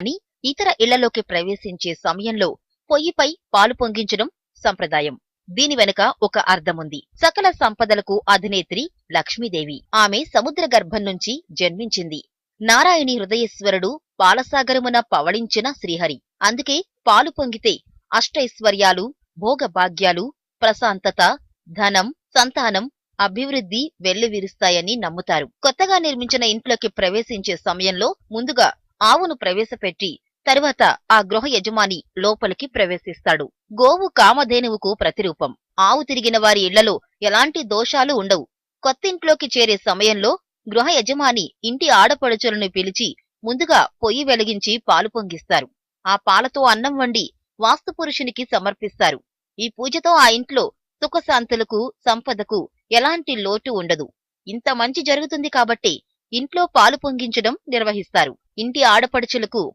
అని ఇతర ఇళ్లలోకి ప్రవేశించే సమయంలో పొయ్యిపై పాలు పొంగించడం సంప్రదాయం. దీని వెనుక ఒక అర్థముంది. సకల సంపదలకు అధినేత్రి లక్ష్మీదేవి. ఆమె సముద్ర గర్భం నుంచి జన్మించింది. నారాయణి హృదయేశ్వరుడు పాలసాగరమున పవళించిన శ్రీహరి. అందుకే పాలు పొంగితే అష్టైశ్వర్యాలు, భోగభాగ్యాలు, ప్రశాంతత, ధనం, సంతానం, అభివృద్ధి వెల్లివిరుస్తాయని నమ్ముతారు. కొత్తగా నిర్మించిన ఇంట్లోకి ప్రవేశించే సమయంలో ముందుగా ఆవును ప్రవేశపెట్టి తరువాత ఆ గృహ యజమాని లోపలికి ప్రవేశిస్తాడు. గోవు కామధేనువుకు ప్రతిరూపం. ఆవు తిరిగిన వారి ఇళ్లలో ఎలాంటి దోషాలు ఉండవు. కొత్తింట్లోకి చేరే సమయంలో గృహ యజమాని ఇంటి ఆడపడుచులను పిలిచి ముందుగా పొయ్యి వెలిగించి పాలు పొంగిస్తారు. ఆ పాలతో అన్నం వండి వాస్తుపురుషునికి సమర్పిస్తారు. ఈ పూజతో ఆ ఇంట్లో సుఖశాంతులకు, సంపదకు ఎలాంటి లోటు ఉండదు. ఇంత మంచి జరుగుతుంది కాబట్టి ఇంట్లో పాలు పొంగించడం నిర్వహిస్తారు. ఇంటి ఆడపడుచులకు